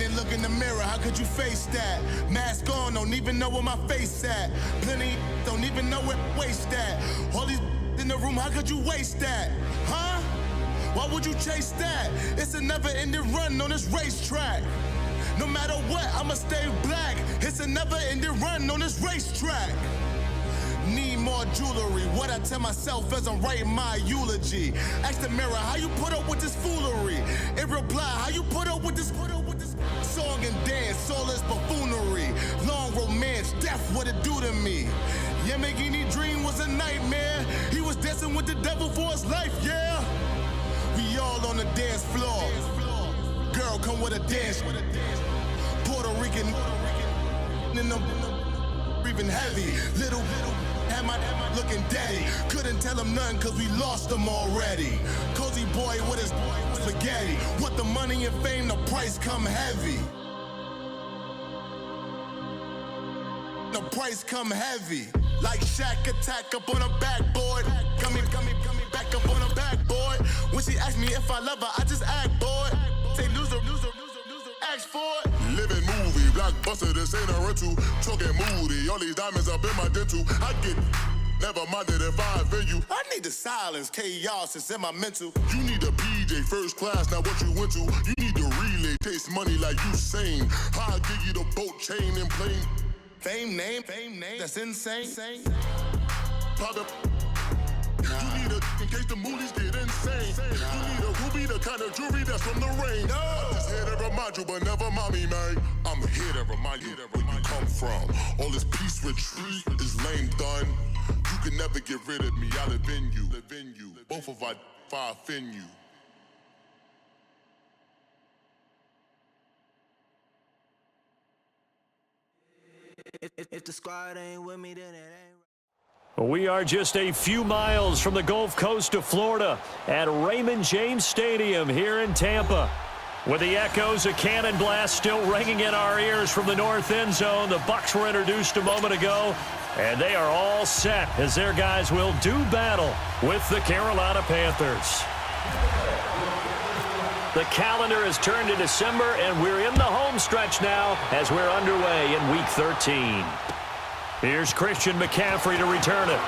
and look in the mirror, how could you face that? Mask on, don't even know where my face at. Plenty don't even know where waist at. All these in the room, how could you waste that? Huh? Why would you chase that? It's a never-ending run on this racetrack. No matter what, I'ma stay black. It's a never-ending run on this racetrack. Need more jewelry, what I tell myself as I'm writing my eulogy. Ask the mirror, how you put up with this foolery? In reply, how you put up with this song and dance, all this buffoonery. Long romance, death, what it do to me? Yamagini dream was a nightmare. He was dancing with the devil for his life, yeah. We all on the dance floor. Girl, come with a dance. Puerto Rican in them breathing heavy. Little am I looking daddy. Couldn't tell him nothing cause we lost him already. Cozy boy with his spaghetti. With the money and fame, the price come heavy. The price come heavy. Like Shaq attack up on a backboard. Coming back up on a backboard. When she asked me if I love her, I just act bored. Say loser, ask for it. Living movie, blockbuster, this ain't a rental. Talking moody, all these diamonds up in my dental. I get never minded if I offend you. I need the silence, chaos is in my mental. You need a PJ, first class, not what you went to. You need the relay, taste money like you sane. I'll give you the boat, chain, and plane. Fame name, that's insane. Pop up. You need a, in case the movies get insane. You need a ruby, the kind of jewelry that's from the rain. I'm just here to remind you, but never mind me, man. I'm here to remind you where you come from. All this peace retreat is lame done. You can never get rid of me, I live in you. Both of our fire fin you. If the squad ain't with me, then it ain't. We are just a few miles from the Gulf Coast of Florida at Raymond James Stadium here in Tampa. With the echoes of cannon blast still ringing in our ears from the north end zone, the Bucs were introduced a moment ago, and they are all set as their guys will do battle with the Carolina Panthers. The calendar has turned to December, and we're in the home stretch now as we're underway in Week 13. Here's Christian McCaffrey to return it.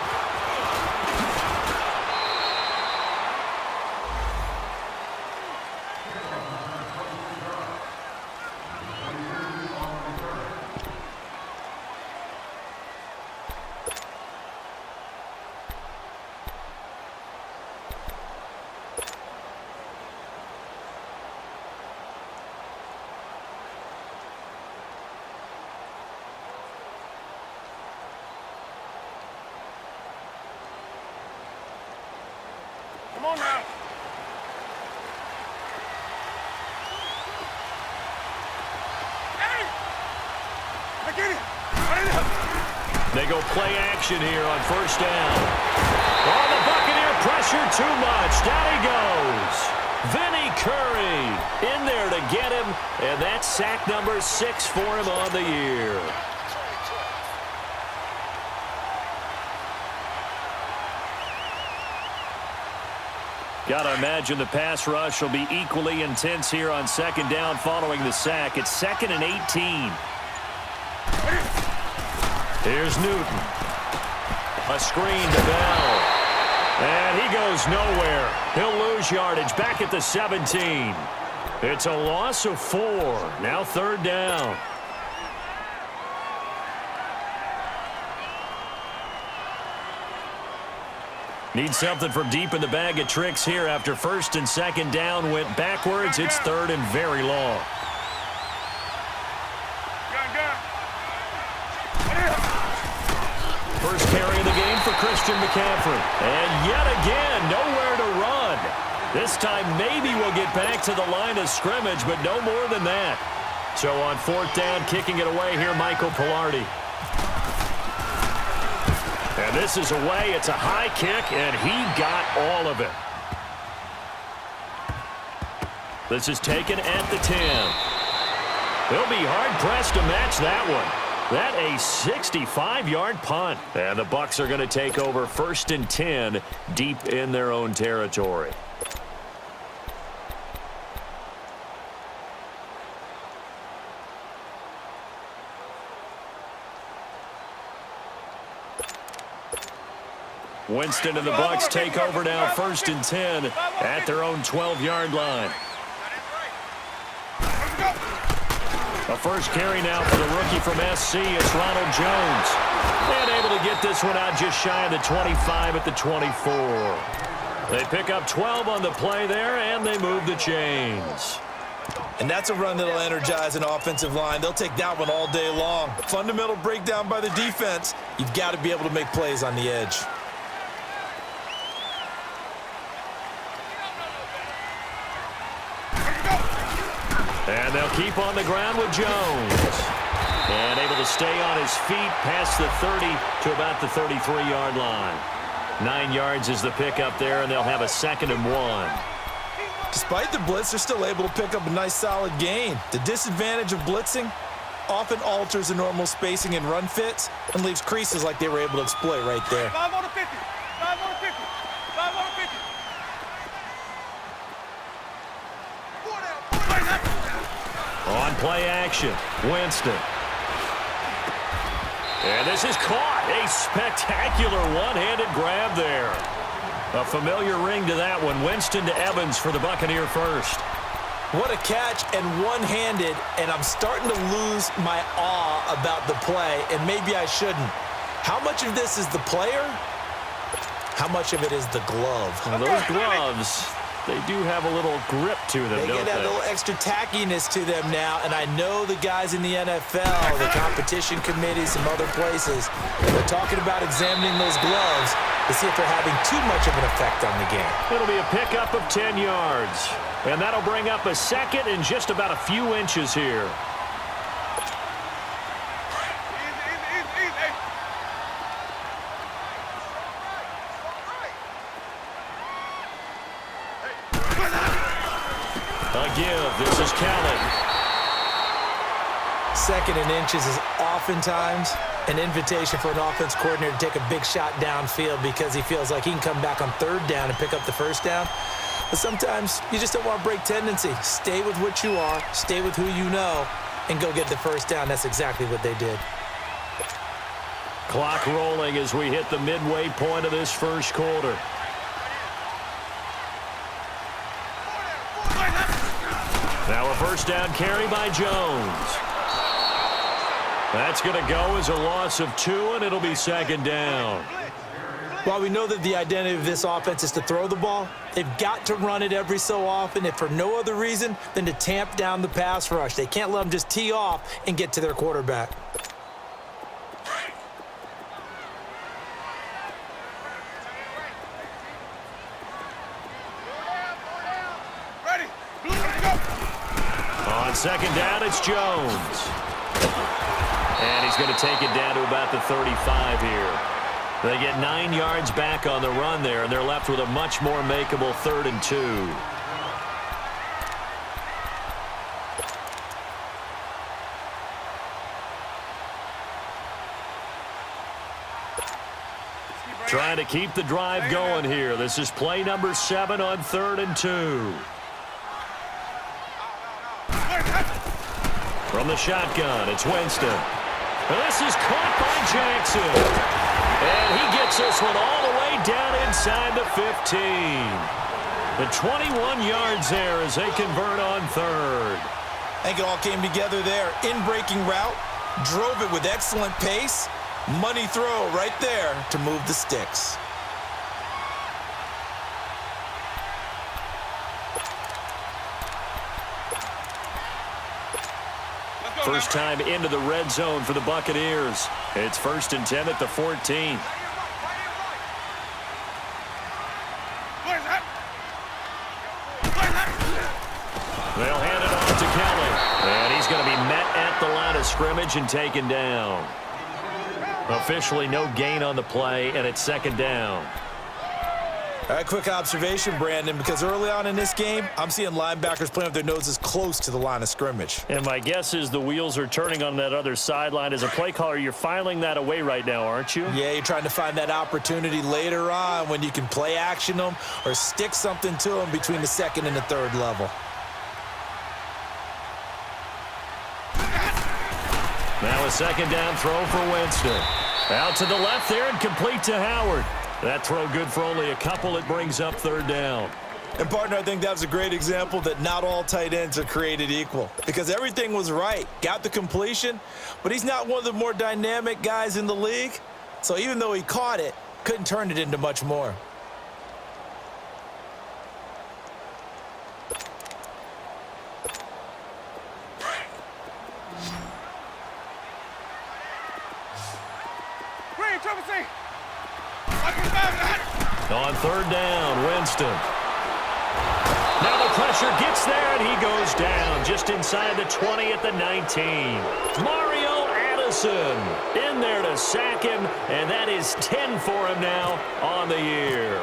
Come on now. Hey! I get it. They go play action here on first down. Oh, the Buccaneer pressure too much. Down he goes. Vinny Curry in there to get him, and that's sack number 6 for him on the year. Gotta imagine the pass rush will be equally intense here on second down following the sack. It's 2nd and 18. Here's Newton. A screen to Bell. And he goes nowhere. He'll lose yardage back at the 17. It's a loss of 4. Now 3rd down. Need something from deep in the bag of tricks here after 1st and 2nd down went backwards. It's 3rd and very long. First carry of the game for Christian McCaffrey. And yet again, nowhere to run. This time maybe we'll get back to the line of scrimmage, but no more than that. So on 4th down, kicking it away here, Michael Pilardi. And this is away. It's a high kick, and he got all of it. This is taken at the 10. He'll be hard-pressed to match that one. That a 65-yard punt. And the Bucs are going to take over 1st and 10 deep in their own territory. Winston and the Bucks take over now, 1st and 10 at their own 12-yard line. A first carry now for the rookie from SC. It's Ronald Jones. And able to get this one out just shy of the 25 at the 24. They pick up 12 on the play there, and they move the chains. And that's a run that'll energize an offensive line. They'll take that one all day long. Fundamental breakdown by the defense. You've got to be able to make plays on the edge. And they'll keep on the ground with Jones. And able to stay on his feet past the 30 to about the 33-yard line. 9 yards is the pickup there, and they'll have a 2nd and 1. Despite the blitz, they're still able to pick up a nice solid gain. The disadvantage of blitzing often alters the normal spacing and run fits and leaves creases like they were able to exploit right there. 5 on the 50. 5 on the 50. 5 on the 50. On play action, Winston. And this is caught. A spectacular one-handed grab there. A familiar ring to that one. Winston to Evans for the Buccaneer first. What a catch, and one-handed, and I'm starting to lose my awe about the play, and maybe I shouldn't. How much of this is the player? How much of it is the glove? Well, those gloves, they do have a little grip to them, They don't get that they? little extra tackiness to them now, and I know the guys in the NFL, the competition committees, some other places, they're talking about examining those gloves to see if they're having too much of an effect on the game. It'll be a pickup of 10 yards. And that'll bring up a 2nd and just about a few inches here. A give. This is Kelly. 2nd and inches is oftentimes an invitation for an offense coordinator to take a big shot downfield because he feels like he can come back on 3rd down and pick up the 1st down. But sometimes you just don't want to break tendency. Stay with what you are, stay with who you know, and go get the 1st down. That's exactly what they did. Clock rolling as we hit the midway point of this first quarter. Now a 1st down carry by Jones. That's going to go as a loss of 2, and it'll be 2nd down. While we know that the identity of this offense is to throw the ball, they've got to run it every so often, if for no other reason than to tamp down the pass rush. They can't let them just tee off and get to their quarterback. On 2nd down, it's Jones. And he's going to take it down to about the 35 here. They get 9 yards back on the run there, and they're left with a much more makeable 3rd and 2. Trying to keep the drive going here. This is play number 7 on 3rd and 2. From the shotgun, it's Winston. And this is caught by Jackson. And he gets this one all the way down inside the 15. The 21 yards there as they convert on 3rd. I think it all came together there. In-breaking route, drove it with excellent pace. Money throw right there to move the sticks. First time into the red zone for the Buccaneers. It's 1st and 10 at the 14. They'll hand it off to Kelly. And he's going to be met at the line of scrimmage and taken down. Officially no gain on the play, and it's 2nd down. All right, quick observation, Brandon, because early on in this game, I'm seeing linebackers playing with their noses close to the line of scrimmage. And my guess is the wheels are turning on that other sideline. As a play caller, you're filing that away right now, aren't you? Yeah, you're trying to find that opportunity later on when you can play action them or stick something to them between the 2nd and the 3rd level. Now a 2nd down throw for Winston. Out to the left there and complete to Howard. That throw good for only a couple. It brings up third down. And, partner, I think that was a great example that not all tight ends are created equal because everything was right. Got the completion, but he's not one of the more dynamic guys in the league. So even though he caught it, couldn't turn it into much more. On third down, Winston. Now the pressure gets there, and he goes down just inside the 20 at the 19. Mario Addison in there to sack him, and that is 10 for him now on the year.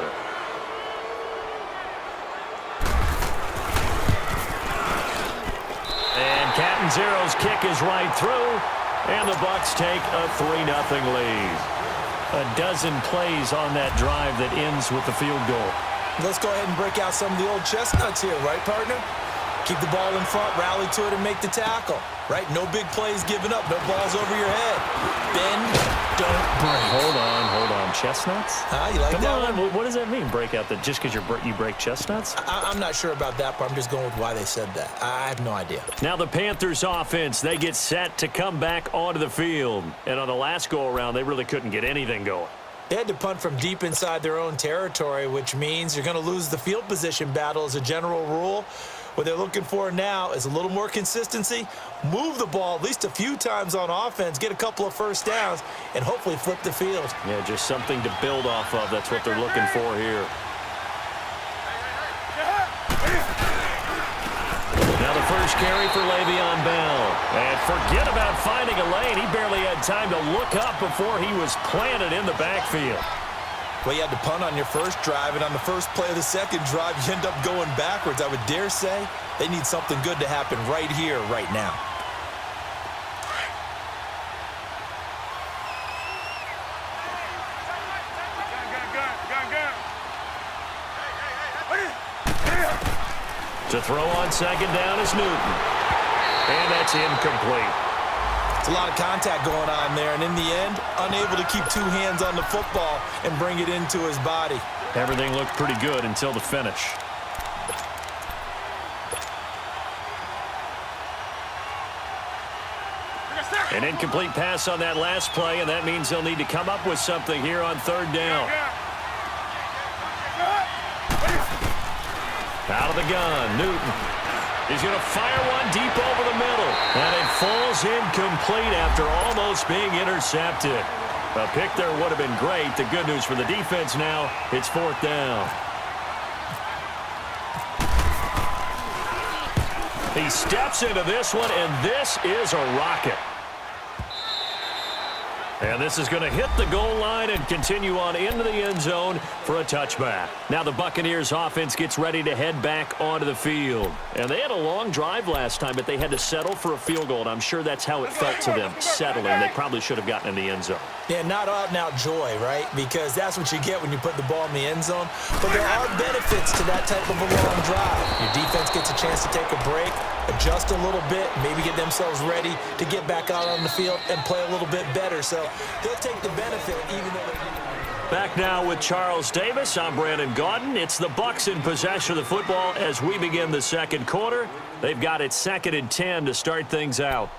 And Captain Zero's kick is right through, and the Bucs take a 3-0 lead. A dozen plays on that drive that ends with the field goal. Let's go ahead and break out some of the old chestnuts here, right, partner? Keep the ball in front, rally to it, and make the tackle, right? No big plays given up, no balls over your head. Bend, don't break. Hold on. Chestnuts? You like Come that on. one? What does that mean, break out? That just because you break chestnuts? I'm not sure about that, but I'm just going with why they said that. I have no idea. Now the Panthers offense, they get set to come back onto the field. And on the last go-around, they really couldn't get anything going. They had to punt from deep inside their own territory, which means you're going to lose the field position battle as a general rule. What they're looking for now is a little more consistency, move the ball at least a few times on offense, get a couple of first downs, and hopefully flip the field. Yeah, just something to build off of. That's what they're looking for here. Now the first carry for Le'Veon Bell. And forget about finding a lane. He barely had time to look up before he was planted in the backfield. Well, you had to punt on your first drive, and on the first play of the second drive, you end up going backwards. I would dare say they need something good to happen right here, right now. To throw on second down is Newton. And that's incomplete. It's a lot of contact going on there, and in the end, unable to keep two hands on the football and bring it into his body. Everything looked pretty good until the finish. An incomplete pass on that last play, and that means they'll need to come up with something here on third down. Out of the gun, Newton. He's going to fire one deep over the middle. And it falls incomplete after almost being intercepted. A pick there would have been great. The good news for the defense now, it's fourth down. He steps into this one, and this is a rocket. And this is going to hit the goal line and continue on into the end zone for a touchback. Now the Buccaneers offense gets ready to head back onto the field. And they had a long drive last time, but they had to settle for a field goal. And I'm sure that's how it felt to them, settling. They probably should have gotten in the end zone. Yeah, not out-and-out joy, right? Because that's what you get when you put the ball in the end zone. But there are benefits to that type of a long drive. Your defense gets a chance to take a break, adjust a little bit, maybe get themselves ready to get back out on the field and play a little bit better. So they'll take the benefit even though they're... Back now with Charles Davis. I'm Brandon Gaudin. It's the Bucs in possession of the football as we begin the second quarter. They've got it 2nd and 10 to start things out.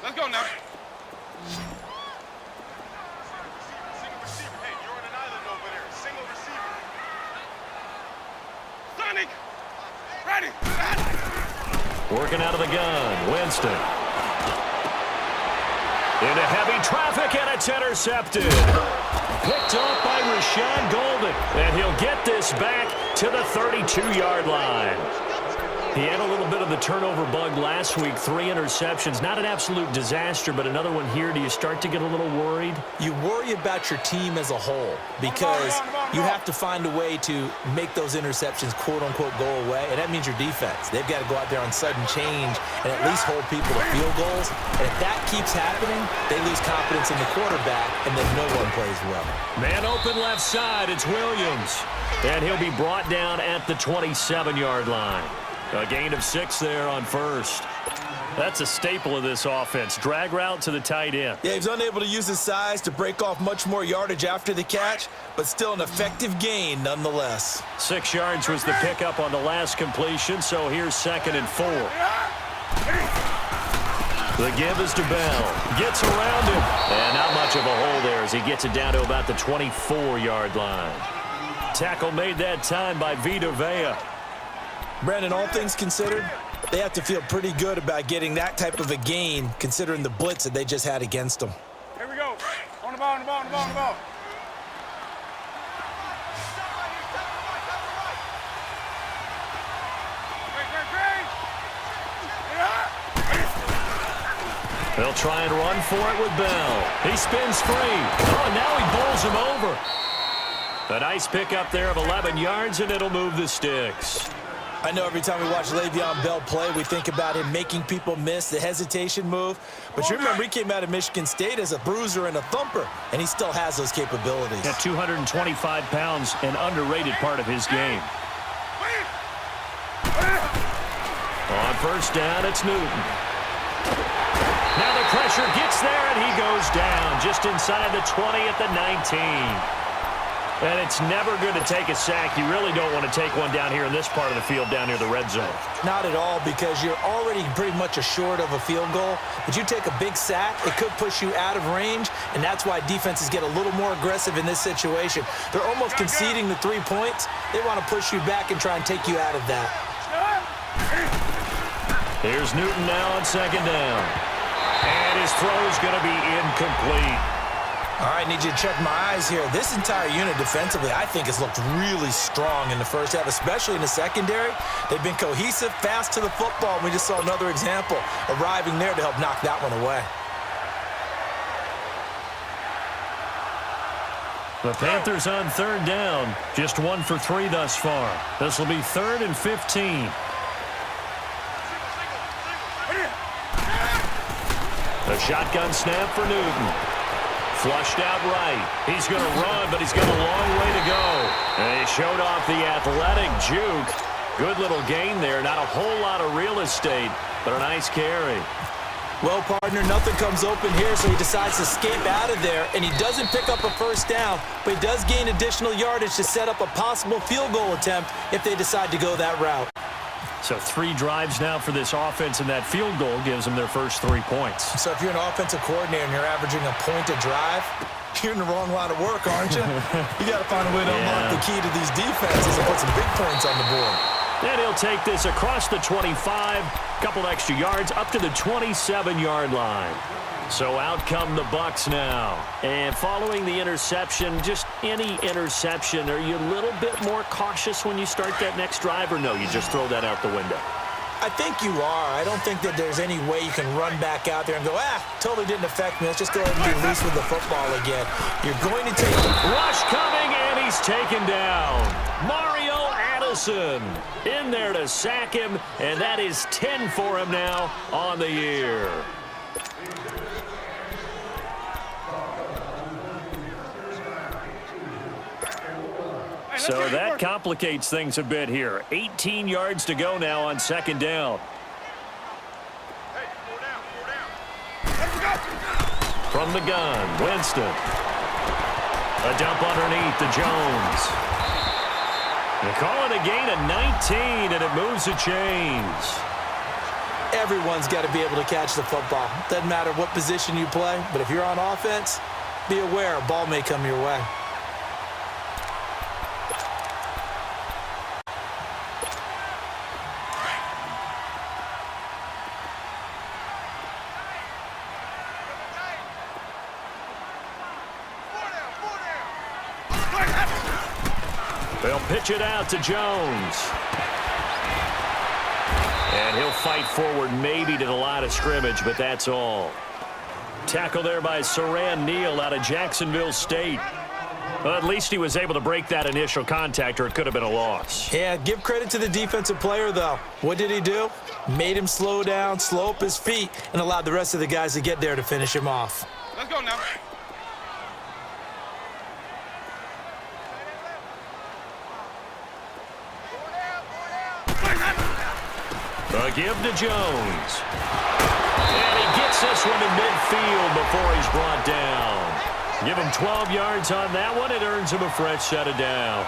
Let's go now. Ready. Working out of the gun, Winston. Into heavy traffic, and it's intercepted. Picked off by Rashawn Golden, and he'll get this back to the 32-yard line. He had a little bit of the turnover bug last week, 3 interceptions. Not an absolute disaster, but another one here. Do you start to get a little worried? You worry about your team as a whole because you have to find a way to make those interceptions, quote-unquote, go away, and that means your defense. They've got to go out there on sudden change and at least hold people to field goals. And if that keeps happening, they lose confidence in the quarterback, and then no one plays well. Man open left side, it's Williams. And he'll be brought down at the 27-yard line. A gain of 6 there on first. That's a staple of this offense. Drag route to the tight end. Yeah, he's unable to use his size to break off much more yardage after the catch, but still an effective gain nonetheless. 6 yards was the pickup on the last completion, so here's 2nd and 4. The give is to Bell. Gets around him. And not much of a hole there as he gets it down to about the 24-yard line. Tackle made that time by Vita Vea. Brandon, all things considered, they have to feel pretty good about getting that type of a gain considering the blitz that they just had against them. Here we go. On the ball, on the ball, on the ball, on the ball. They'll try and run for it with Bell. He spins free. Oh, now he bowls him over. A nice pickup there of 11 yards, and it'll move the sticks. I know every time we watch Le'Veon Bell play, we think about him making people miss the hesitation move. But you remember he came out of Michigan State as a bruiser and a thumper, and he still has those capabilities. At 225 pounds, an underrated part of his game. On first down, it's Newton. Now the pressure gets there, and he goes down just inside the 20 at the 19. And it's never good to take a sack. You really don't want to take one down here in this part of the field down near the red zone. Not at all, because you're already pretty much assured of a field goal. But you take a big sack, it could push you out of range, and that's why defenses get a little more aggressive in this situation. They're almost conceding the 3 points. They want to push you back and try and take you out of that. Here's Newton now on 2nd down. And his throw's going to be incomplete. All right, need you to check my eyes here. This entire unit defensively, I think, has looked really strong in the first half, especially in the secondary. They've been cohesive, fast to the football, and we just saw another example arriving there to help knock that one away. The Panthers on 3rd down, just 1 for 3 thus far. This will be 3rd and 15. A shotgun snap for Newton. Flushed out right. He's going to run, but he's got a long way to go. And he showed off the athletic juke. Good little gain there. Not a whole lot of real estate, but a nice carry. Well, partner, nothing comes open here, so he decides to skip out of there, and he doesn't pick up a first down, but he does gain additional yardage to set up a possible field goal attempt if they decide to go that route. So 3 drives now for this offense, and that field goal gives them their first 3 points. So if you're an offensive coordinator and you're averaging a point a drive, you're in the wrong line of work, aren't you? You got to find a way to unlock the key to these defenses and put some big points on the board. And he'll take this across the 25, couple extra yards, up to the 27-yard line. So out come the Bucs now. And following the interception, just any interception, are you a little bit more cautious when you start that next drive, or no, you just throw that out the window? I think you are. I don't think that there's any way you can run back out there and go, totally didn't affect me. Let's just go ahead and be loose with the football again. You're going to take the rush coming, and he's taken down. Mario Addison in there to sack him, and that is 10 for him now on the year. So that complicates things a bit here. 18 yards to go now on 2nd down. From the gun, Winston. A dump underneath to Jones. They call it a gain of 19, and it moves the chains. Everyone's got to be able to catch the football. Doesn't matter what position you play, but if you're on offense, be aware a ball may come your way. They'll pitch it out to Jones. And he'll fight forward maybe to the line of scrimmage, but that's all. Tackle there by Saran Neal out of Jacksonville State. Well, at least he was able to break that initial contact, or it could have been a loss. Yeah, give credit to the defensive player, though. What did he do? Made him slow down, slow up his feet, and allowed the rest of the guys to get there to finish him off. Let's go now. A give to Jones. And he gets this one in midfield before he's brought down. Give him 12 yards on that one. It earns him a fresh set of downs.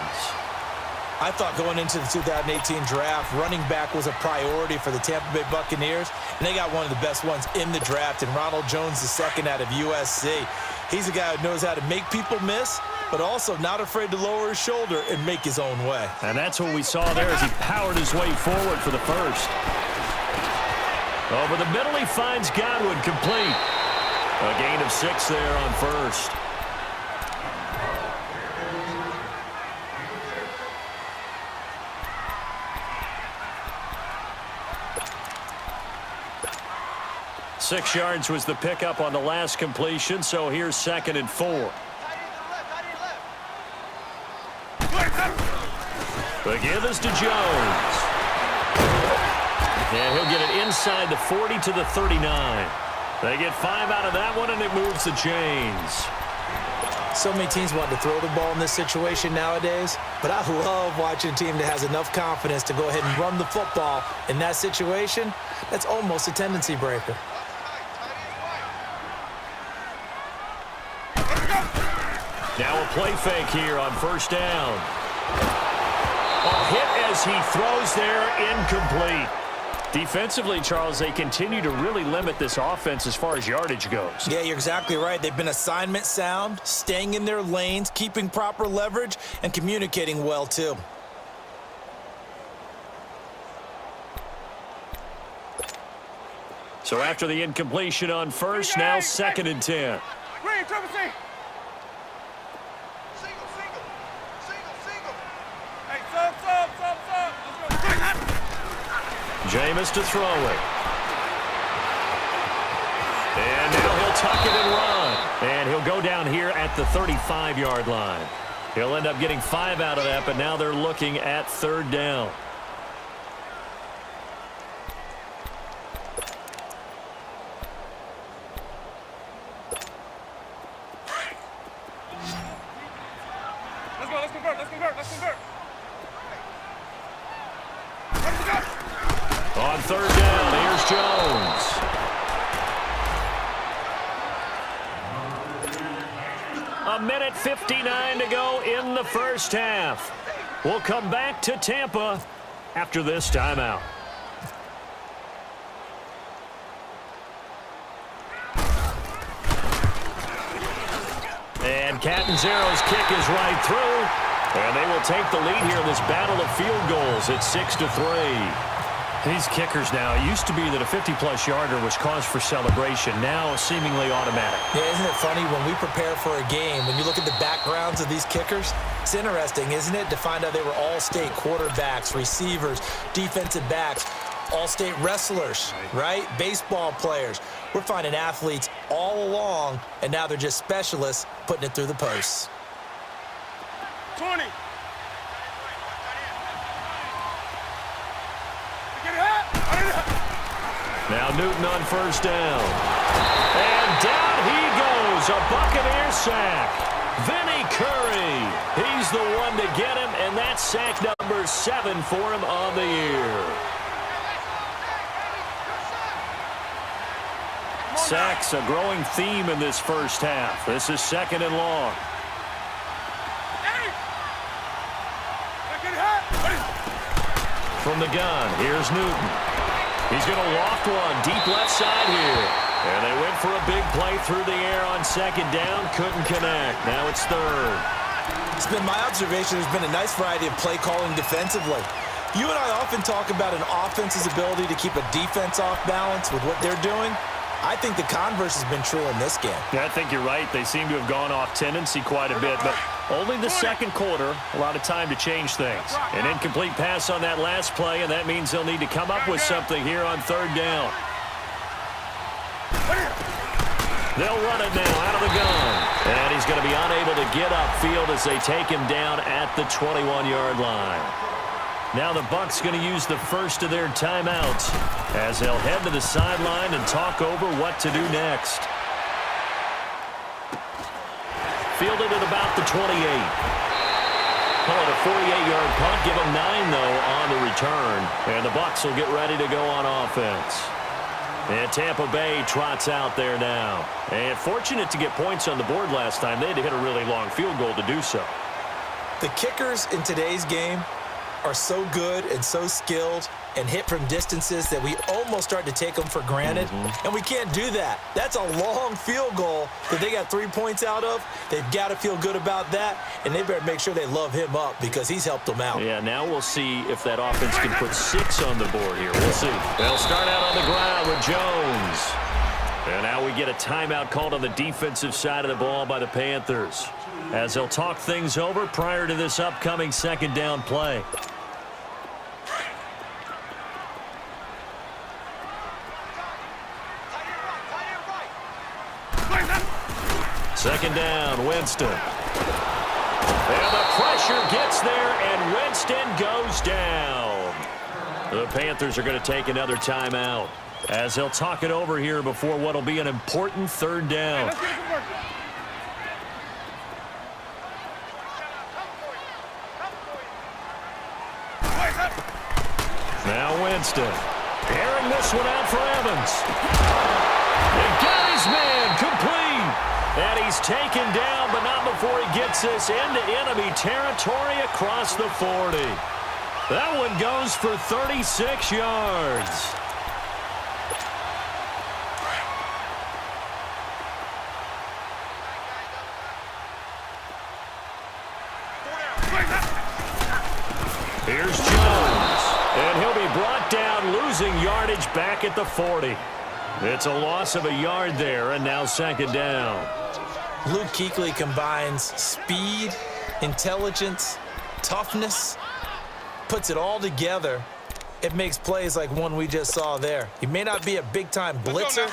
I thought going into the 2018 draft, running back was a priority for the Tampa Bay Buccaneers, and they got one of the best ones in the draft in Ronald Jones II out of USC. He's a guy who knows how to make people miss, but also not afraid to lower his shoulder and make his own way. And that's what we saw there as he powered his way forward for the first. Over the middle, he finds Godwin complete. A gain of 6 there on first. Six yards was the pickup on the last completion, so here's 2nd and 4. The give is to Jones. And he'll get it inside the 40 to the 39. They get 5 out of that one, and it moves the chains. So many teams want to throw the ball in this situation nowadays, but I love watching a team that has enough confidence to go ahead and run the football. In that situation, that's almost a tendency breaker. Now a play fake here on first down. A hit as he throws there, incomplete. Defensively, Charles, they continue to really limit this offense as far as yardage goes. Yeah, you're exactly right. They've been assignment sound, staying in their lanes, keeping proper leverage, and communicating well, too. So after the incompletion on first, now 2nd and 10. Green, triple C. Jameis to throw it. And now he'll tuck it and run. And he'll go down here at the 35-yard line. He'll end up getting 5 out of that, but now they're looking at 3rd down. Let's go, let's convert. On 3rd down, here's Jones. A minute 59 to go in the first half. We'll come back to Tampa after this timeout. And Catanzaro's kick is right through. And they will take the lead here in this battle of field goals at 6-3. These kickers now, it used to be that a 50-plus yarder was cause for celebration. Now seemingly automatic. Yeah, isn't it funny when we prepare for a game, when you look at the backgrounds of these kickers, it's interesting, isn't it, to find out they were all-state quarterbacks, receivers, defensive backs, all-state wrestlers, right? Baseball players. We're finding athletes all along, and now they're just specialists putting it through the posts. 20. Now Newton on first down. And down he goes. A Buccaneer sack. Vinny Curry. He's the one to get him, and that's sack number 7 for him on the year. Sacks a growing theme in this first half. This is 2nd and long. From the gun, here's Newton. He's going to loft one deep left side here. And they went for a big play through the air on 2nd down. Couldn't connect. Now it's 3rd. It's been my observation there's been a nice variety of play calling defensively. You and I often talk about an offense's ability to keep a defense off balance with what they're doing. I think the converse has been true in this game. Yeah, I think you're right. They seem to have gone off tendency quite a bit, but only the 2nd quarter, a lot of time to change things. An incomplete pass on that last play, and that means they'll need to come up with something here on 3rd down. They'll run it now out of the gun. And he's going to be unable to get upfield as they take him down at the 21-yard line. Now the Bucs going to use the first of their timeouts as they'll head to the sideline and talk over what to do next. Fielded at about the 28. Call it a 48-yard punt. Give them 9, though, on the return. And the Bucs will get ready to go on offense. And Tampa Bay trots out there now. And fortunate to get points on the board last time. They had to hit a really long field goal to do so. The kickers in today's game are so good and so skilled and hit from distances that we almost start to take them for granted. And we can't do that. That's a long field goal that they got 3 points out of. They've got to feel good about that, and they better make sure they love him up because he's helped them out. Yeah, now we'll see if that offense can put 6 on the board here. We'll see. They'll start out on the ground with Jones. And now we get a timeout called on the defensive side of the ball by the Panthers, as they'll talk things over prior to this upcoming second down play. Second down, Winston. And the pressure gets there, and Winston goes down. The Panthers are going to take another timeout, as they'll talk it over here before what will be an important third down. Now Winston. Airing this one out for Evans. He got his man complete. And he's taken down, but not before he gets this into enemy territory across the 40. That one goes for 36 yards. Here's Jones, and he'll be brought down, losing yardage back at the 40. It's a loss of a yard there, and now second down. Luke Kuechly combines speed, intelligence, toughness, puts it all together. It makes plays like one we just saw there. He may not be a big-time blitzer,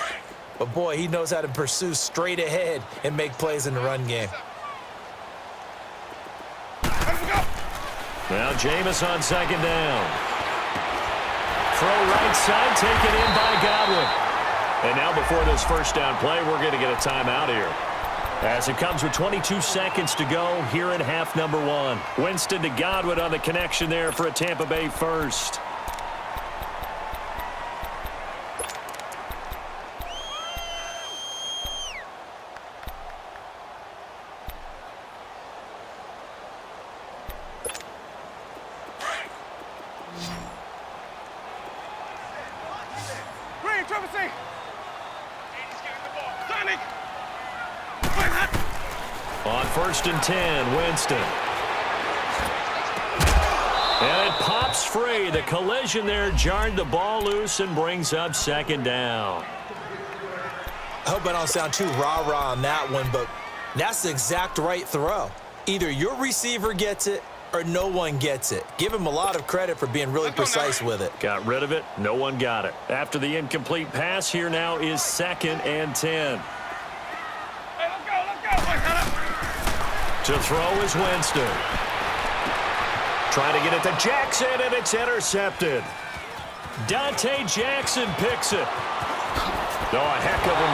but, boy, he knows how to pursue straight ahead and make plays in the run game. Now Jameis on second down. Throw right side, taken in by Godwin. And now before this first down play, we're going to get a timeout here, as it comes with 22 seconds to go here in half number 1. Winston to Godwin on the connection there for a Tampa Bay first. On 1st and 10, Winston. And it pops free. The collision there jarred the ball loose and brings up second down. I hope I don't sound too rah-rah on that one, but that's the exact right throw. Either your receiver gets it or no one gets it. Give him a lot of credit for being really precise with it. Got rid of it. No one got it. After the incomplete pass, here now is 2nd and 10. To throw is Winston. Trying to get it to Jackson, and it's intercepted. Dante Jackson picks it. Oh, a heck of a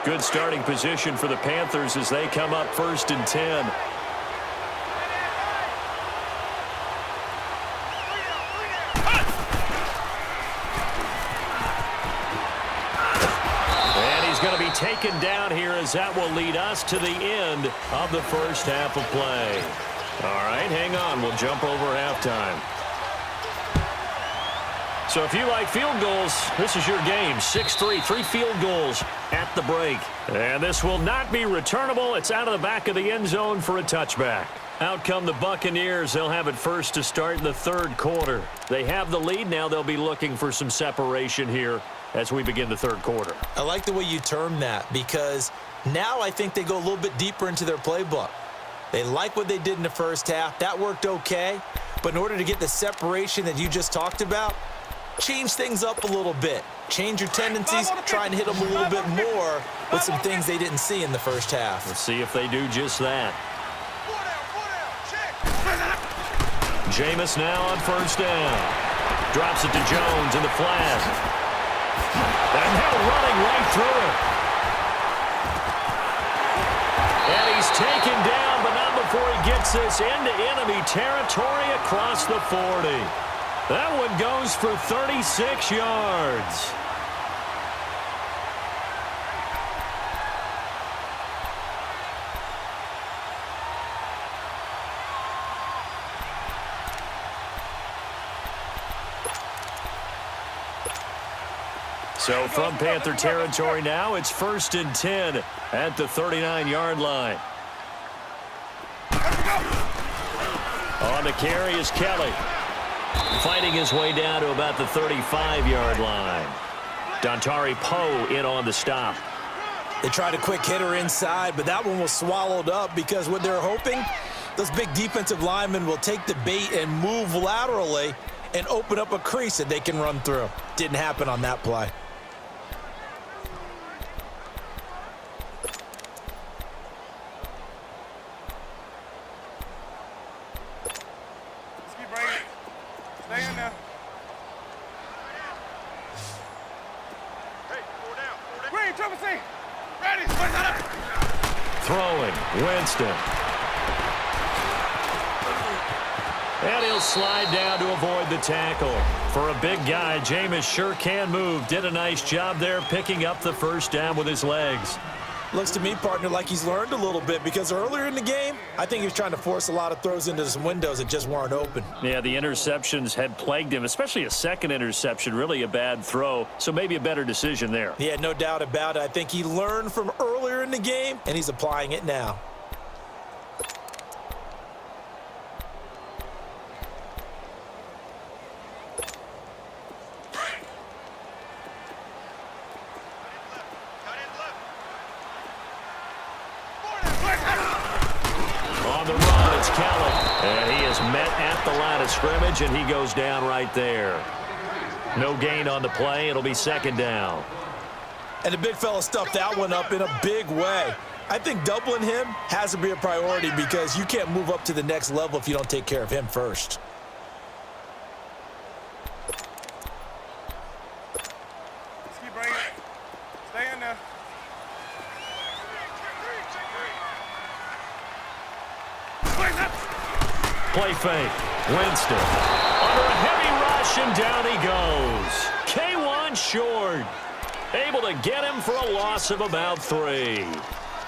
move. Good starting position for the Panthers as they come up 1st and 10. Taken down here, as that will lead us to the end of the first half of play. All right, hang on. We'll jump over halftime. So if you like field goals, this is your game. 6-3, 3 field goals at the break. And this will not be returnable. It's out of the back of the end zone for a touchback. Out come the Buccaneers. They'll have it first to start in the 3rd quarter. They have the lead. Now they'll be looking for some separation here as we begin the 3rd quarter. I like the way you term that, because now I think they go a little bit deeper into their playbook. They like what they did in the first half. That worked okay. But in order to get the separation that you just talked about, change things up a little bit. Change your tendencies, try and hit them a little bit more with some things they didn't see in the first half. Let's see if they do just that. Jameis now on 1st down. Drops it to Jones in the flat. And now running right through it. And he's taken down, but not before he gets this into enemy territory across the 40. That one goes for 36 yards. So from Panther territory now, it's 1st and 10 at the 39-yard line. On the carry is Kelly. Fighting his way down to about the 35-yard line. Dontari Poe in on the stop. They tried a quick hitter inside, but that one was swallowed up because what they're hoping, those big defensive linemen will take the bait and move laterally and open up a crease that they can run through. Didn't happen on that play. Stay in there. Hey, 4 down. Green, triple C. Ready. Throwing, Winston. And he'll slide down to avoid the tackle. For a big guy, Jameis sure can move. Did a nice job there picking up the first down with his legs. Looks to me, partner, like he's learned a little bit because earlier in the game, I think he was trying to force a lot of throws into some windows that just weren't open. Yeah, the interceptions had plagued him, especially a second interception, really a bad throw, so maybe a better decision there. Yeah, no doubt about it. I think he learned from earlier in the game, and he's applying it now. Scrimmage, and he goes down right there. No gain on the play. It'll be 2nd down. And the big fella stuffed that one up in a big way. I think doubling him has to be a priority because you can't move up to the next level if you don't take care of him first. Let's keep bringing it. Stay in there. Play fake. Winston. Under a heavy rush, and down he goes. K1 short. Able to get him for a loss of about 3.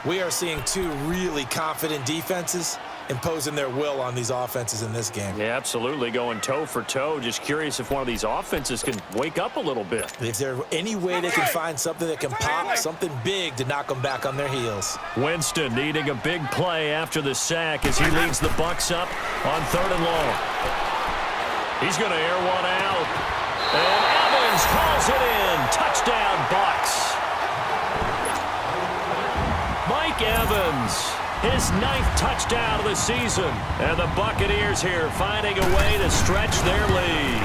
We are seeing two really confident defenses imposing their will on these offenses in this game. Yeah, absolutely. Going toe for toe. Just curious if one of these offenses can wake up a little bit. If there's any way they can find something that can pop, something big to knock them back on their heels. Winston needing a big play after the sack as he leads the Bucs up on 3rd and long. He's going to air one out. And Evans calls it in. Touchdown, Bucs. Mike Evans. His 9th touchdown of the season. And the Buccaneers here finding a way to stretch their lead.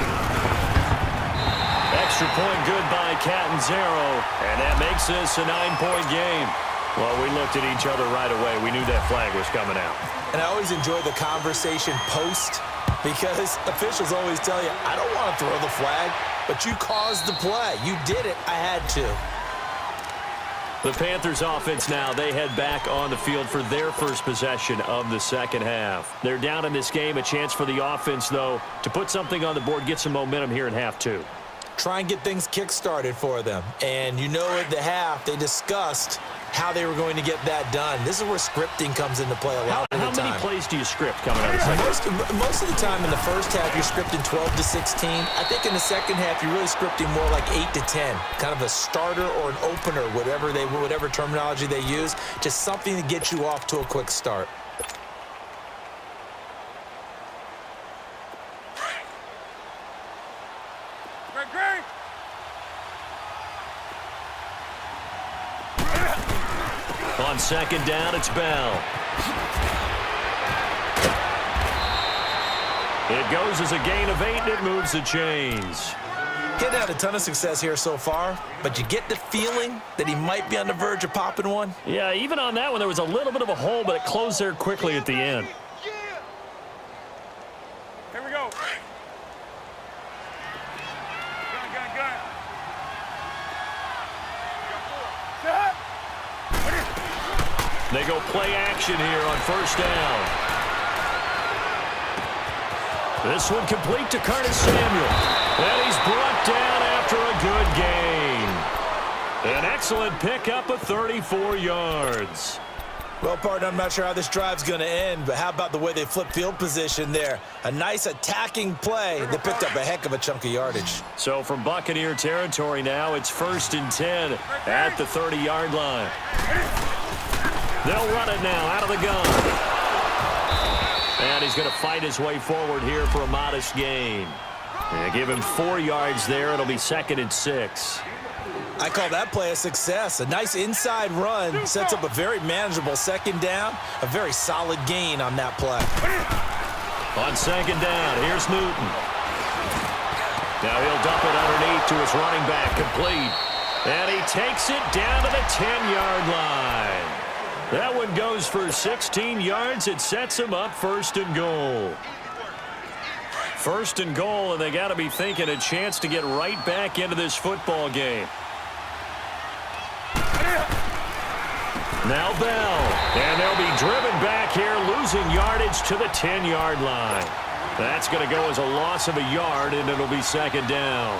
Extra point good by LjDubZero. And that makes this a 9-point game. Well, we looked at each other right away. We knew that flag was coming out. And I always enjoy the conversation post because officials always tell you, I don't want to throw the flag, but you caused the play. You did it. I had to. The Panthers offense now, they head back on the field for their first possession of the second half. They're down in this game, a chance for the offense, though, to put something on the board, get some momentum here in half 2. Try and get things kick-started for them. And you know at the half, they discussed how they were going to get that done. This is where scripting comes into play a lot of the time. How many plays do you script coming out of the second half? Most of the time in the first half, you're scripting 12 to 16. I think in the second half, you're really scripting more like 8 to 10. Kind of a starter or an opener, whatever terminology they use. Just something to get you off to a quick start. Green. On 2nd down, it's Bell. It goes as a gain of 8, and it moves the chains. He hadn't had a ton of success here so far, but you get the feeling that he might be on the verge of popping one. Yeah, even on that one, there was a little bit of a hole, but it closed there quickly at the end. Here we go. Gun. They go play action here on first down. This one complete to Curtis Samuel. And he's brought down after a good gain. An excellent pickup of 34 yards. Well, partner, I'm not sure how this drive's going to end, but how about the way they flip field position there? A nice attacking play. They picked up a heck of a chunk of yardage. So from Buccaneer territory now, it's 1st and 10 at the 30-yard line. They'll run it now out of the gun. And he's going to fight his way forward here for a modest gain. And give him 4 yards there. It'll be 2nd and 6. I call that play a success. A nice inside run sets up a very manageable 2nd down. A very solid gain on that play. On 2nd down, here's Newton. Now he'll dump it underneath to his running back, complete. And he takes it down to the 10-yard line. That one goes for 16 yards. It sets him up 1st and goal. 1st and goal, and they got to be thinking a chance to get right back into this football game. Now Bell, and they'll be driven back here, losing yardage to the 10-yard line. That's going to go as a loss of a yard, and it'll be 2nd down.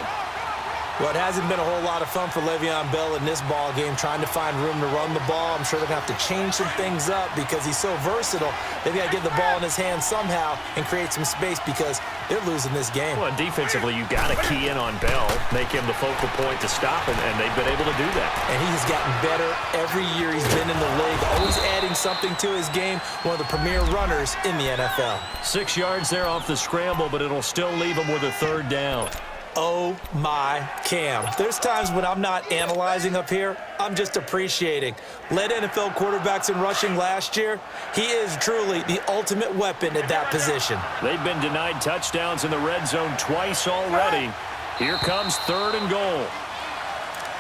Well, it hasn't been a whole lot of fun for Le'Veon Bell in this ball game, trying to find room to run the ball. I'm sure they're going to have to change some things up because he's so versatile. They've got to get the ball in his hands somehow and create some space because they're losing this game. Well, defensively, you've got to key in on Bell, make him the focal point to stop him, and they've been able to do that. And he has gotten better every year he's been in the league, always adding something to his game, one of the premier runners in the NFL. 6 yards there off the scramble, but it'll still leave him with a 3rd down. Oh, my Cam. There's times when I'm not analyzing up here. I'm just appreciating. Led NFL quarterbacks in rushing last year. He is truly the ultimate weapon at that position. They've been denied touchdowns in the red zone twice already. Here comes 3rd and goal.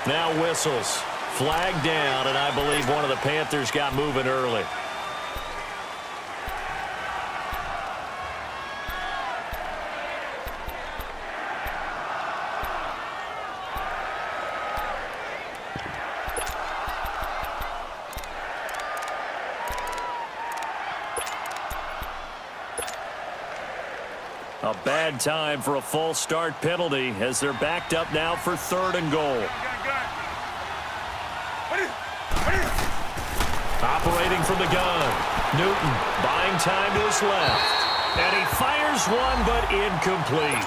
Now whistles. Flag down, and I believe one of the Panthers got moving early. A bad time for a false start penalty as they're backed up now for 3rd and goal. Operating from the gun. Newton buying time to his left. And he fires one, but incomplete.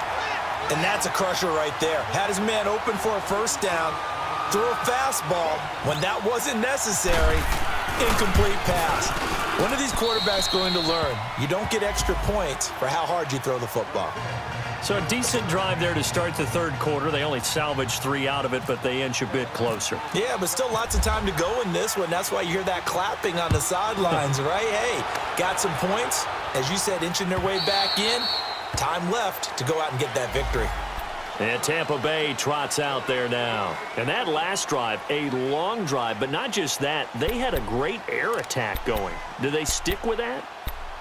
And that's a crusher right there. Had his man open for a 1st down. Threw a fastball when that wasn't necessary. Incomplete pass. When are these quarterbacks going to learn? You don't get extra points for how hard you throw the football. So a decent drive there to start the 3rd quarter. They only salvaged 3 out of it, but they inch a bit closer. Yeah, but still lots of time to go in this one. That's why you hear that clapping on the sidelines, right? Hey, got some points. As you said, inching their way back in. Time left to go out and get that victory. And Tampa Bay trots out there now. And that last drive, a long drive, but not just that. They had a great air attack going. Do they stick with that?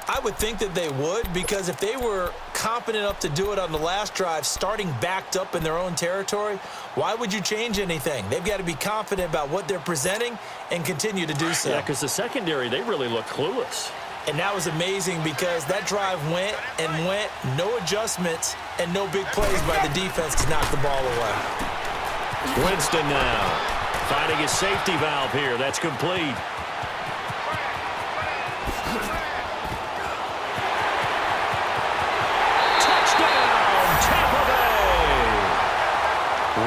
I would think that they would, because if they were confident enough to do it on the last drive, starting backed up in their own territory, why would you change anything? They've got to be confident about what they're presenting and continue to do so. Yeah, because the secondary, they really look clueless. And that was amazing because that drive went and went, no adjustments, and no big plays by the defense to knock the ball away. Winston now finding his safety valve here. That's complete. Touchdown, Tampa Bay!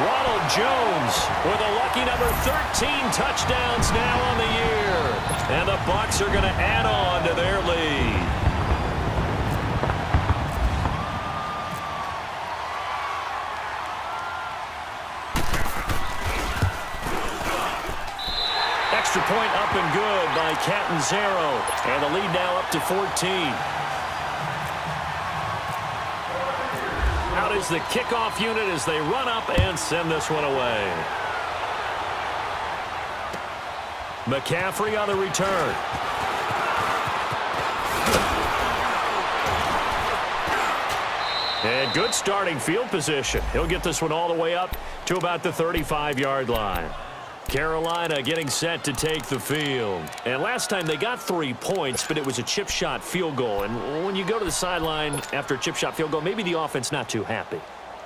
Ronald Jones with a lucky number 13 touchdowns now on the year. And the Bucs are going to add on to their lead. Extra point up and good by LjDubZero. And the lead now up to 14. Out is the kickoff unit as they run up and send this one away. McCaffrey on the return. And good starting field position. He'll get this one all the way up to about the 35-yard line. Carolina getting set to take the field. And last time they got 3 points, but it was a chip shot field goal. And when you go to the sideline after a chip shot field goal, maybe the offense not too happy.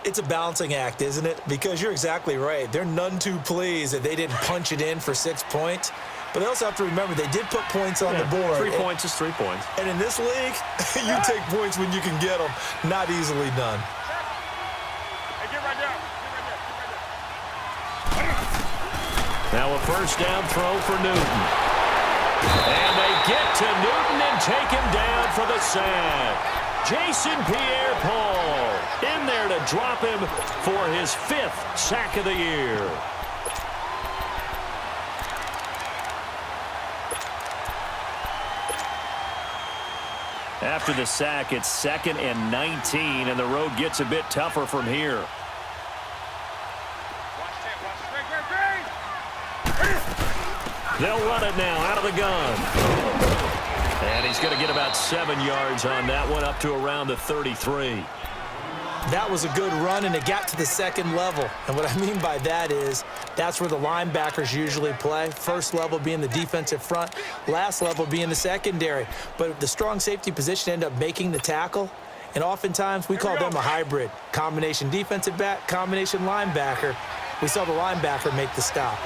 It's a balancing act, isn't it? Because you're exactly right. They're none too pleased that they didn't punch it in for 6 points. But they also have to remember they did put points on the board. 3 points is 3 points. And in this league, you take points when you can get them. Not easily done. Hey, get right there. Now a first down throw for Newton. And they get to Newton and take him down for the sack. Jason Pierre-Paul in there to drop him for his 5th sack of the year. After the sack, it's 2nd and 19, and the road gets a bit tougher from here. They'll run it now out of the gun. And he's going to get about 7 yards on that one, up to around the 33. That was a good run, and it got to the second level. And what I mean by that is that's where the linebackers usually play. First level being the defensive front, last level being the secondary. But the strong safety position ended up making the tackle, and oftentimes we call them a hybrid. Combination defensive back, combination linebacker. We saw the linebacker make the stop.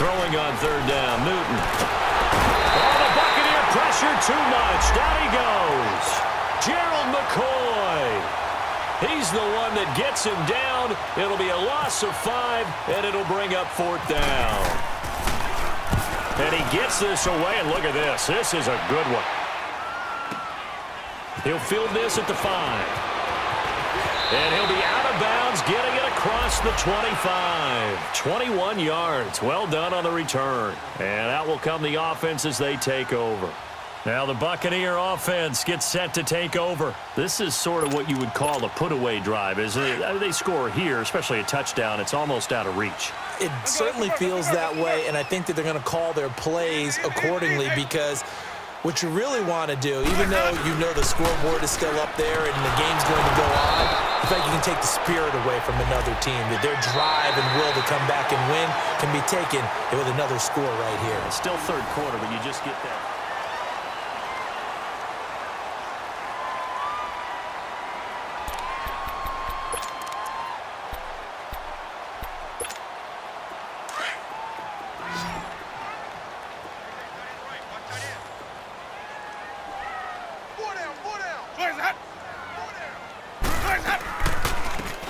Throwing on 3rd down, Newton. Oh, the Buccaneer pressure too much. Down he goes. Gerald McCoy. He's the one that gets him down. It'll be a loss of 5, and it'll bring up 4th down. And he gets this away, and look at this. This is a good one. He'll field this at the 5. And he'll be out of bounds, getting it across the 25. 21 yards. Well done on the return. And out will come the offense as they take over. Now the Buccaneer offense gets set to take over. This is sort of what you would call a put-away drive, isn't it? They score here, especially a touchdown. It's almost out of reach. It certainly feels that way, and I think that they're going to call their plays accordingly because what you really want to do, even though you know the scoreboard is still up there and the game's going to go on, I think you can take the spirit away from another team. That their drive and will to come back and win can be taken with another score right here. It's still 3rd quarter, but you just get that.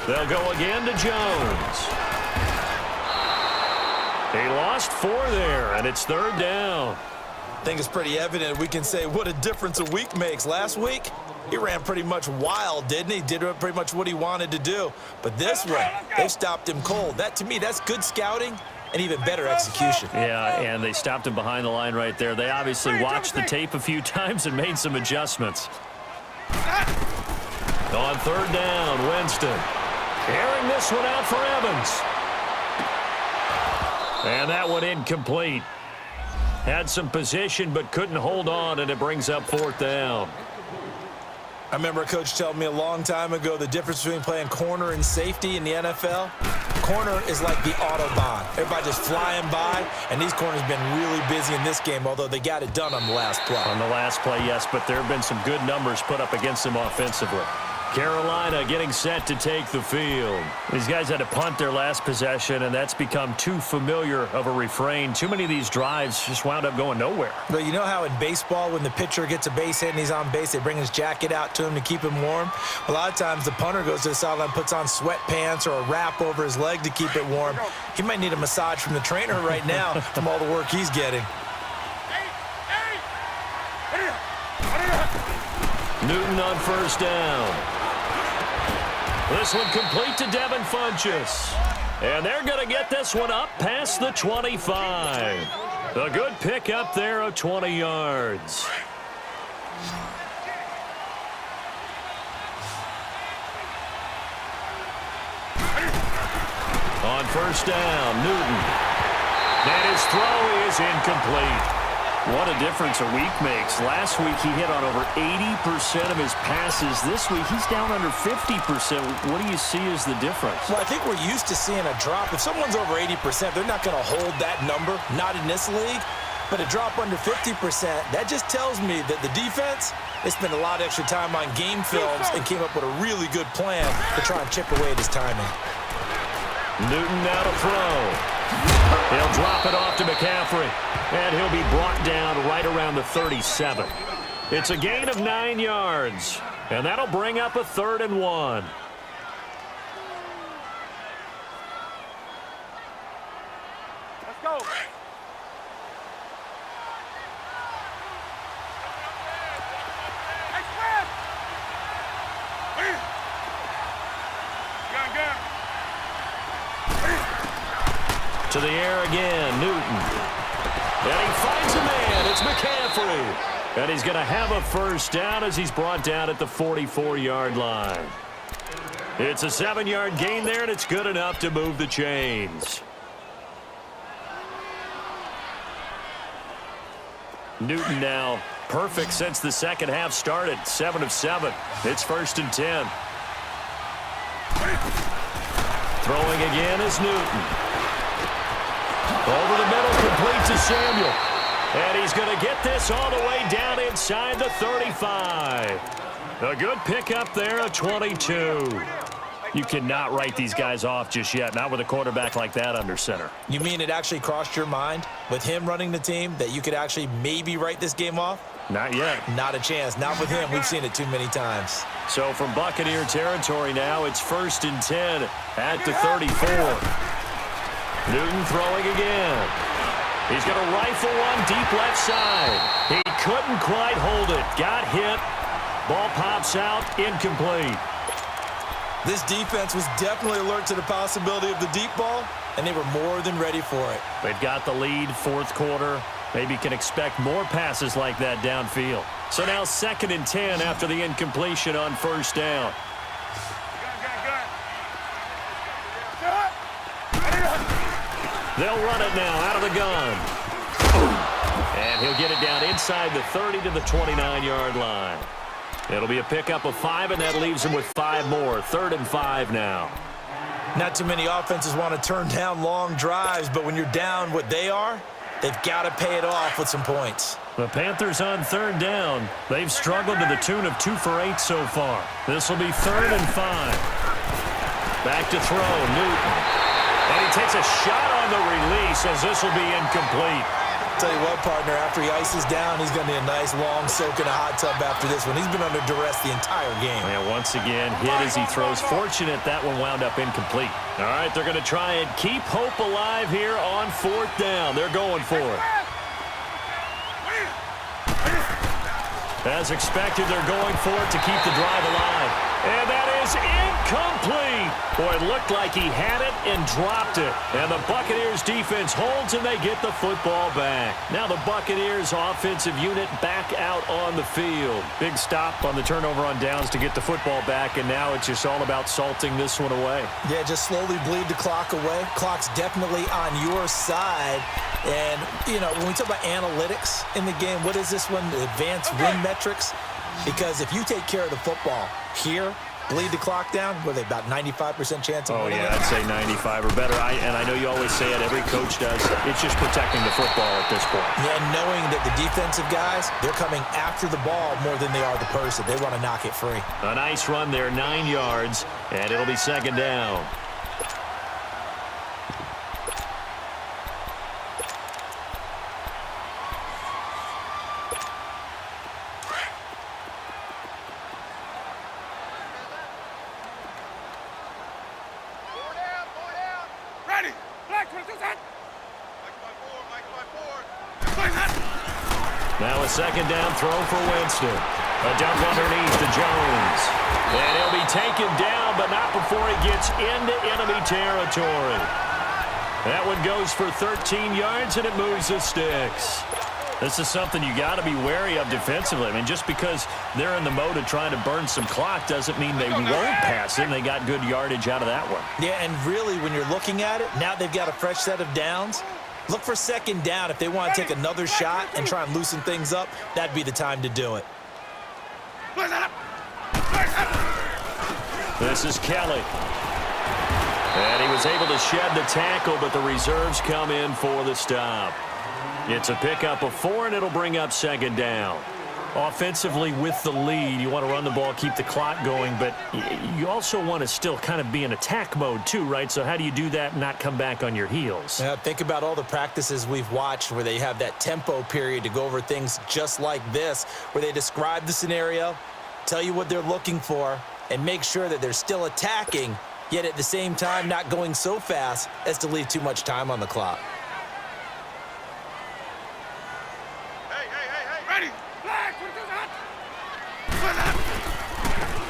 They'll go again to Jones. He lost 4 there, and it's 3rd down. I think it's pretty evident we can say what a difference a week makes. Last week, he ran pretty much wild, didn't he? Did pretty much what he wanted to do. But this one, they stopped him cold. That, to me, that's good scouting and even better execution. Yeah, and they stopped him behind the line right there. They obviously watched the tape a few times and made some adjustments. On 3rd down, Winston. Airing this one out for Evans. And that one incomplete. Had some position but couldn't hold on, and it brings up 4th down. I remember a coach telling me a long time ago the difference between playing corner and safety in the NFL. Corner is like the Autobahn. Everybody just flying by, and these corners have been really busy in this game, although they got it done on the last play. On the last play, yes, but there have been some good numbers put up against them offensively. Carolina getting set to take the field. These guys had to punt their last possession, and that's become too familiar of a refrain. Too many of these drives just wound up going nowhere. But you know how in baseball, when the pitcher gets a base hit and he's on base, they bring his jacket out to him to keep him warm? A lot of times the punter goes to the sideline, puts on sweatpants or a wrap over his leg to keep it warm. He might need a massage from the trainer right now from all the work he's getting. Newton on 1st down. This one complete to Devin Funchess. And they're going to get this one up past the 25. A good pick up there of 20 yards. On 1st down, Newton. And his throw is incomplete. What a difference a week makes. Last week he hit on over 80% of his passes. This week he's down under 50%. What do you see as the difference? Well, I think we're used to seeing a drop. If someone's over 80%, they're not going to hold that number, not in this league. But a drop under 50%, that just tells me that the defense, they spent a lot of extra time on game films and came up with a really good plan to try and chip away at his timing. Newton now to throw. He'll drop it off to McCaffrey, and he'll be brought down right around the 37. It's a gain of 9 yards, and that'll bring up a 3rd and 1. Let's go. Hey, Square. Gun. To the air again, Newton. And he finds a man. It's McCaffrey. And he's going to have a first down as he's brought down at the 44-yard line. It's a 7-yard gain there, and it's good enough to move the chains. Newton now perfect since the second half started. 7 of 7. It's 1st and 10. Throwing again is Newton. Over the middle, complete to Samuel. And he's going to get this all the way down inside the 35. A good pickup there, a 22. You cannot write these guys off just yet, not with a quarterback like that under center. You mean it actually crossed your mind with him running the team that you could actually maybe write this game off? Not yet. Not a chance. Not with him. We've seen it too many times. So from Buccaneer territory now, it's 1st and 10 at the 34. Newton throwing again. He's going to rifle one deep left side. He couldn't quite hold it. Got hit. Ball pops out. Incomplete. This defense was definitely alert to the possibility of the deep ball, and they were more than ready for it. They've got the lead, 4th quarter. Maybe can expect more passes like that downfield. So now 2nd and 10 after the incompletion on 1st down. They'll run it now out of the gun. And he'll get it down inside the 30 to the 29-yard line. It'll be a pickup of 5, and that leaves him with 5 more. 3rd and 5 now. Not too many offenses want to turn down long drives, but when you're down what they are, they've got to pay it off with some points. The Panthers on 3rd down. They've struggled to the tune of 2 for 8 so far. This will be 3rd and 5. Back to throw, Newton. And he takes a shot on the release as this will be incomplete. Tell you what, partner, after he ices down, he's going to need a nice long soak in a hot tub after this one. He's been under duress the entire game. And once again, hit as he throws. Fortunate that one wound up incomplete. All right, they're going to try and keep hope alive here on 4th down. They're going for it. As expected, they're going for it to keep the drive alive. And that is incomplete. Boy, it looked like he had it and dropped it. And the Buccaneers defense holds and they get the football back. Now the Buccaneers offensive unit back out on the field. Big stop on the turnover on downs to get the football back, and now it's just all about salting this one away. Yeah, just slowly bleed the clock away. Clock's definitely on your side. And, you know, when we talk about analytics in the game, what is this one? Advanced win metrics? Because if you take care of the football here, bleed the clock down, what are they, about 95% chance of winning? Oh, yeah, I'd say 95 or better. And I know you always say it, every coach does. It's just protecting the football at this point. Yeah, and knowing that the defensive guys, they're coming after the ball more than they are the person. They want to knock it free. A nice run there, 9 yards, and it'll be 2nd down. Now a 2nd down throw for Winston. A dump underneath to Jones. And he'll be taken down, but not before he gets into enemy territory. That one goes for 13 yards, and it moves the sticks. This is something you got to be wary of defensively. I mean, just because they're in the mode of trying to burn some clock doesn't mean they won't pass it. They got good yardage out of that one. Yeah, and really, when you're looking at it, now they've got a fresh set of downs. Look for second down. If they want to take another shot and try and loosen things up, that'd be the time to do it. This is Kelly. And he was able to shed the tackle, but the reserves come in for the stop. It's a pickup of 4, and it'll bring up second down. Offensively, with the lead, you want to run the ball, keep the clock going, but you also want to still kind of be in attack mode too, right? So how do you do that and not come back on your heels? Yeah, think about all the practices we've watched where they have that tempo period to go over things just like this, where they describe the scenario, tell you what they're looking for, and make sure that they're still attacking, yet at the same time not going so fast as to leave too much time on the clock.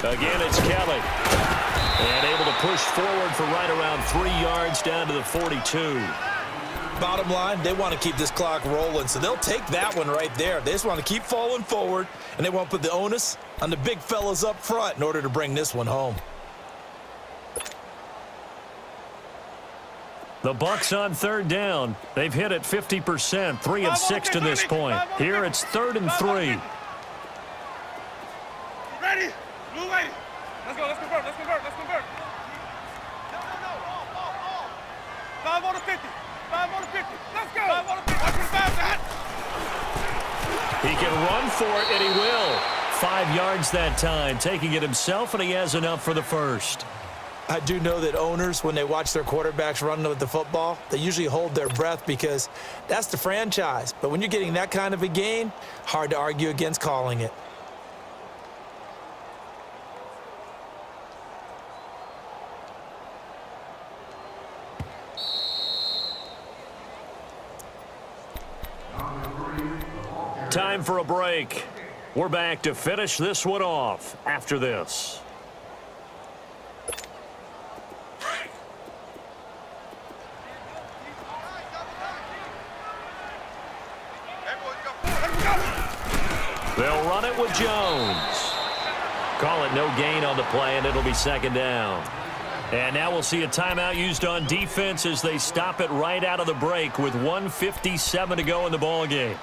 Again, it's Kelly. And able to push forward for right around 3 yards down to the 42. Bottom line, they want to keep this clock rolling, so they'll take that one right there. They just want to keep falling forward, and they want to put the onus on the big fellas up front in order to bring this one home. The Bucs on third down. They've hit it 50%, 3 of 6 to this point. Here it's 3rd and 3. Ready? Blue lady. Let's go. Let's convert. Let's convert. Let's convert. No. 5 on the 50. 5 on the 50. Let's go. 5 on the 50. Watch for the bounce, that. He can run for it, and he will. 5 yards that time, taking it himself, and he has enough for the first. I do know that owners, when they watch their quarterbacks run with the football, they usually hold their breath because that's the franchise. But when you're getting that kind of a gain, hard to argue against calling it. Time for a break. We're back to finish this one off after this. They'll run it with Jones. Call it no gain on the play, and it'll be second down. And now we'll see a timeout used on defense as they stop it right out of the break with 1:57 to go in the ball game.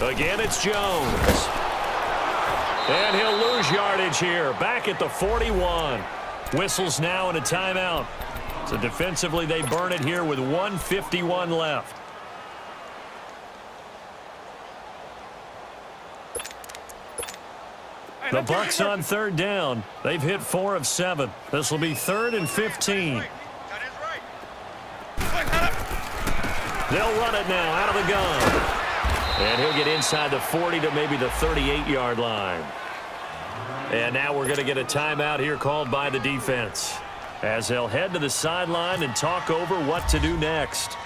Again, it's Jones. And he'll lose yardage here. Back at the 41. Whistles now and a timeout. So defensively, they burn it here with 1:51 left. The Bucs on third down. They've hit 4 of 7. This will be 3rd and 15. They'll run it now out of the gun. And he'll get inside the 40 to maybe the 38-yard line. And now we're going to get a timeout here called by the defense as they'll head to the sideline and talk over what to do next.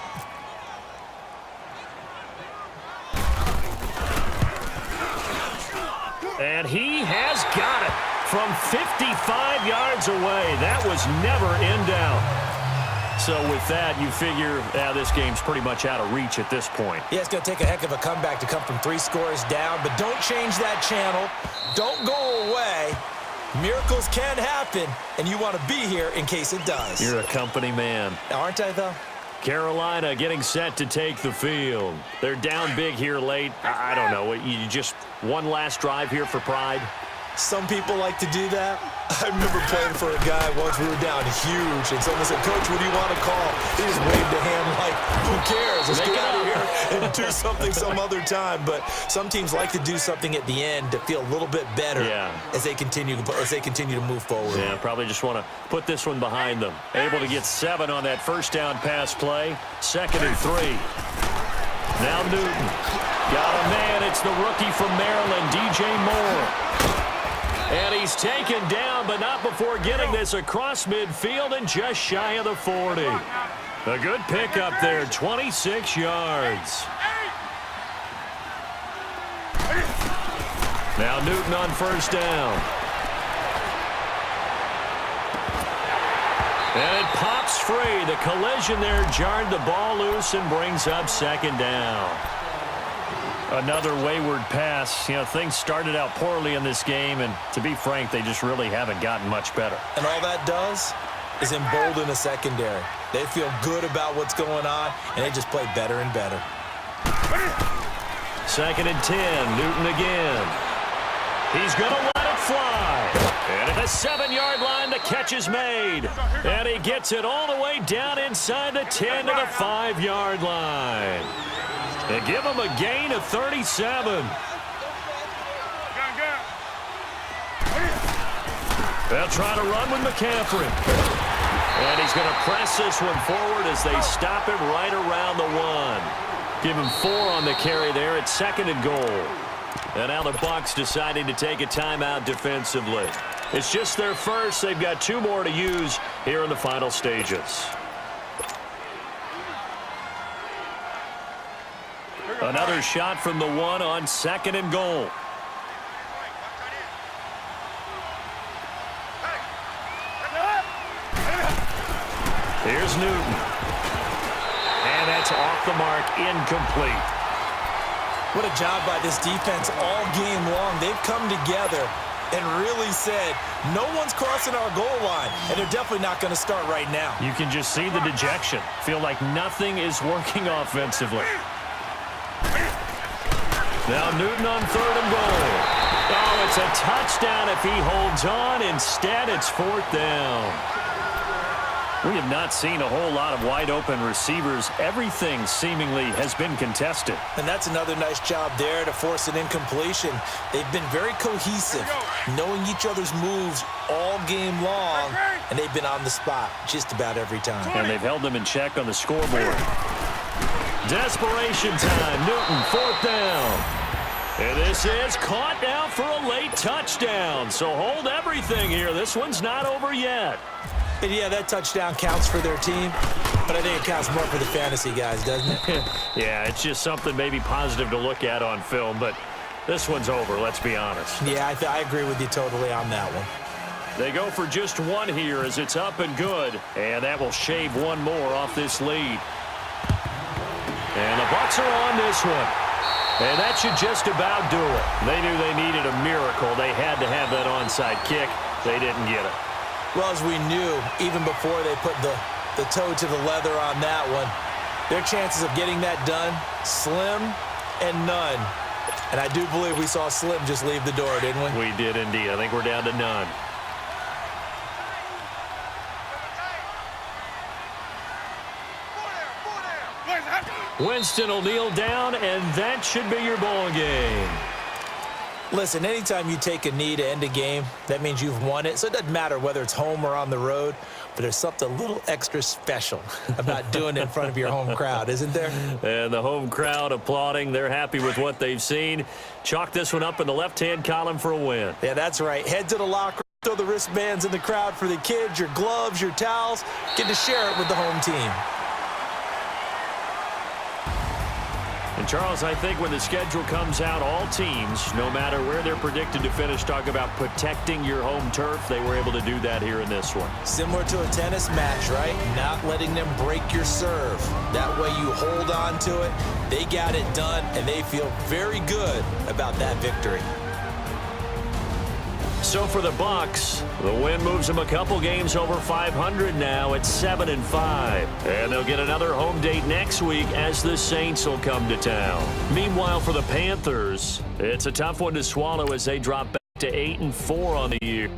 And he has got it from 55 yards away. That was never in doubt. So with that, you figure this game's pretty much out of reach at this point. Yeah, it's going to take a heck of a comeback to come from 3 scores down, but don't change that channel. Don't go away. Miracles can happen, and you want to be here in case it does. You're a company man. Aren't I, though? Carolina getting set to take the field. They're down big here late. I don't know. You just one last drive here for pride? Some people like to do that. I remember playing for a guy once. We were down huge, and someone said, "Coach, what do you want to call?" He just waved a hand like, "Who cares? Let's get out of here and do something some other time." But some teams like to do something at the end to feel a little bit better as they continue to move forward. Yeah, probably just want to put this one behind them. Able to get 7 on that first down pass play. 2nd and 3. Now Newton. Got a man. It's the rookie from Maryland, DJ Moore. And he's taken down, but not before getting this across midfield and just shy of the 40. A good pickup there, 26 yards. Now Newton on first down. And it pops free. The collision there jarred the ball loose and brings up second down. Another wayward pass. You know, things started out poorly in this game, and to be frank, they just really haven't gotten much better. And all that does is embolden the secondary. They feel good about what's going on, and they just play better and better. 2nd and 10. Newton again. He's going to let it fly. And at the 7-yard line, the catch is made. And he gets it all the way down inside the 10 to the 5-yard line. They give him a gain of 37. They'll try to run with McCaffrey. And he's going to press this one forward as they stop him right around the 1. Give him 4 on the carry there at 2nd and goal. And now the Bucs deciding to take a timeout defensively. It's just their first. They've got 2 more to use here in the final stages. Another shot from the 1 on 2nd and goal. Here's Newton. And that's off the mark, incomplete. What a job by this defense all game long. They've come together and really said, no one's crossing our goal line, and they're definitely not going to start right now. You can just see the dejection. Feel like nothing is working offensively. Now Newton on 3rd and goal. Oh, it's a touchdown if he holds on. Instead, it's 4th down. We have not seen a whole lot of wide-open receivers. Everything seemingly has been contested. And that's another nice job there to force an incompletion. They've been very cohesive, knowing each other's moves all game long, and they've been on the spot just about every time. And they've held them in check on the scoreboard. Desperation time. Newton, 4th down. And this is caught now for a late touchdown. So hold everything here. This one's not over yet. And yeah, that touchdown counts for their team, but I think it counts more for the fantasy guys, doesn't it? Yeah, it's just something maybe positive to look at on film, but this one's over, let's be honest. Yeah, I agree with you totally on that one. They go for just 1 here as it's up and good, and that will shave 1 more off this lead. And the Bucs are on this one. And that should just about do it. They knew they needed a miracle. They had to have that onside kick. They didn't get it. Well, as we knew, even before they put the toe to the leather on that one, their chances of getting that done, slim and none. And I do believe we saw Slim just leave the door, didn't we? We did indeed. I think we're down to none. Winston will kneel down, and that should be your ball game. Listen, anytime you take a knee to end a game, that means you've won it. So it doesn't matter whether it's home or on the road, but there's something a little extra special about doing it in front of your home crowd, isn't there? And the home crowd applauding. They're happy with what they've seen. Chalk this one up in the left-hand column for a win. Yeah, that's right. Head to the locker, throw the wristbands in the crowd for the kids, your gloves, your towels. Get to share it with the home team. And, Charles, I think when the schedule comes out, all teams, no matter where they're predicted to finish, talk about protecting your home turf. They were able to do that here in this one. Similar to a tennis match, right? Not letting them break your serve. That way you hold on to it. They got it done, and they feel very good about that victory. So for the Bucs, the win moves them a couple games over 500 now at 7-5. And they'll get another home date next week as the Saints will come to town. Meanwhile, for the Panthers, it's a tough one to swallow as they drop back to 8-4 on the year.